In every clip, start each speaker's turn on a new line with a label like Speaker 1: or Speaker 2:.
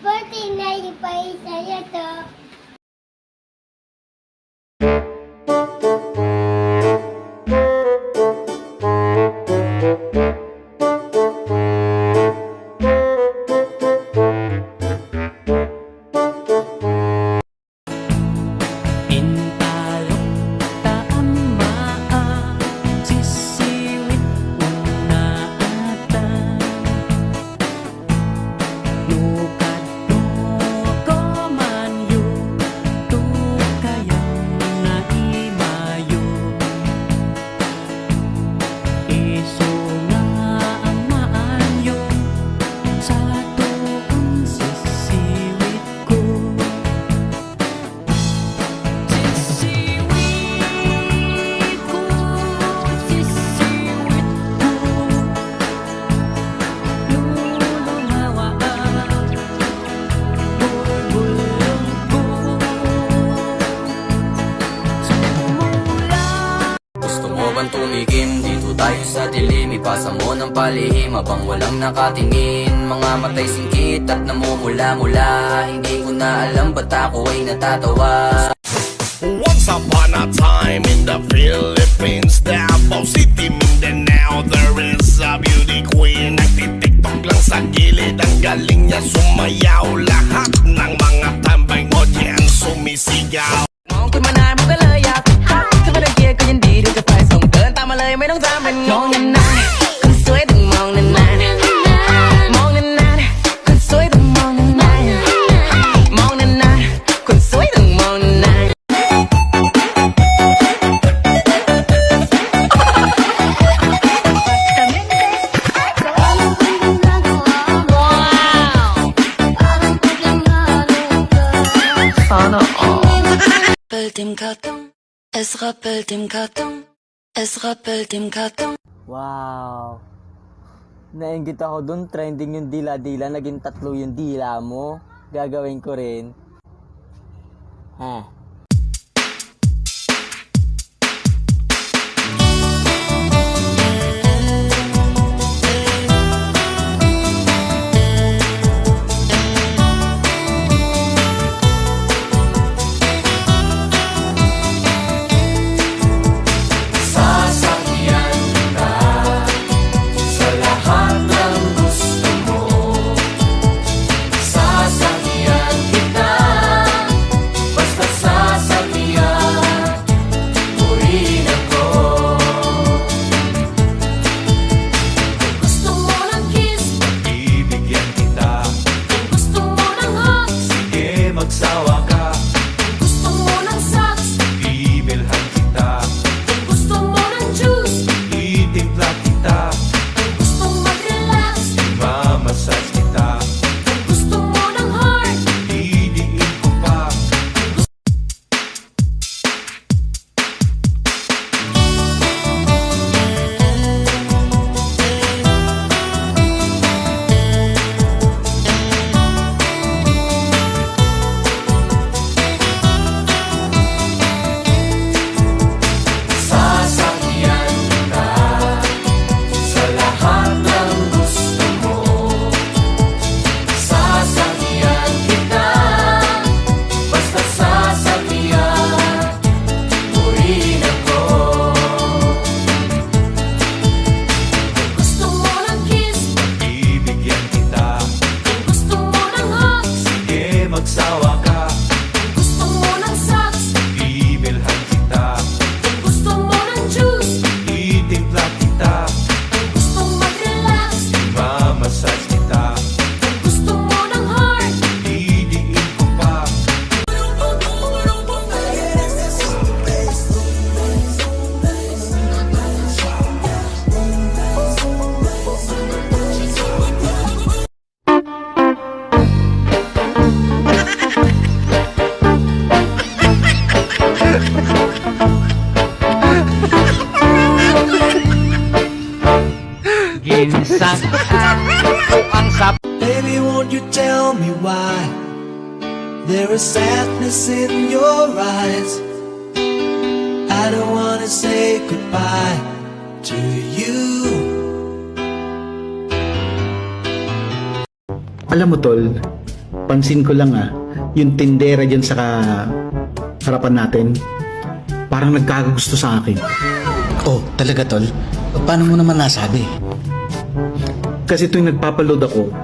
Speaker 1: birthday na ipay sa'yo to.
Speaker 2: Tumikim dito tayo sa dilim, ipasa mo ng palihim habang walang nakatingin. Mga matay singkit at namumula-mula, hindi ko na alam ba't ako ay natatawa.
Speaker 3: Once upon a time in the Philippines, Davao City, Mindanao, there is a beauty queen. Nagtitiktok lang sa gilid, ang galing niya sumayaw. Lahat ng mga tambay audience sumisigaw.
Speaker 4: มองคุณมานานมันก็เลยอยากทักถ้าไม่ได้เกียร์ก็ยินดีที่จะไปส่งเดินตามมาเลยไม่ต้องตามเป็นมองนานๆคนสวยต้องมองนานๆมองนานๆคนสวยต้องมองนานๆมองนานๆคนสวยต้องมองนานๆ
Speaker 5: Im Karton, es rappelt im Karton, es rappelt im Karton.
Speaker 6: Wow! Nainggit ako dun, trending yung dila-dila, naging 3 yung dila mo. Gagawin ko rin. Ha?
Speaker 7: Baby, won't you tell me why there is sadness in your eyes? I don't wanna say goodbye to you.
Speaker 8: Alam mo tol, Napapansin ko lang yung tindera dyan sa harapan natin, parang nagkakagusto sa akin.
Speaker 9: Oh, talaga tol? Paano mo naman nasabi?
Speaker 8: Kasi tuwing nagpapaload ako,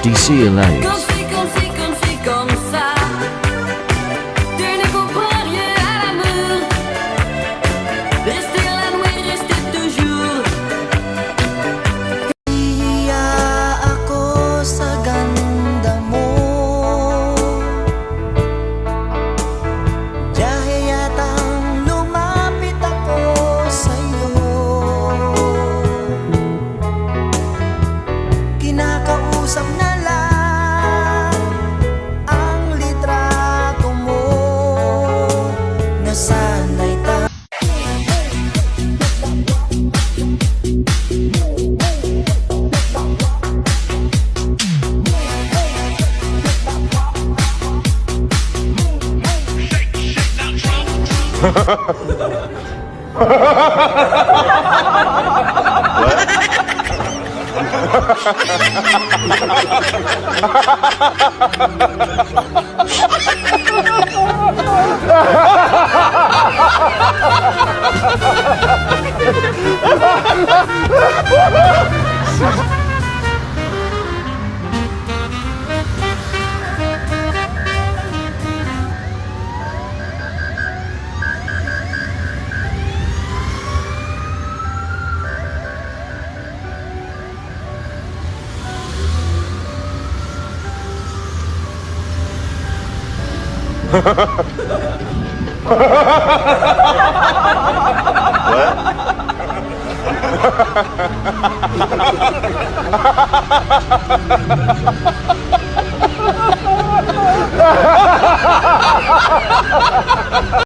Speaker 10: DC Elias.
Speaker 7: Ako sa ganda mo, dahil yatang lumapit ako sa'yo. Kinakausap na lang ang litrato mo, nasanay tayo.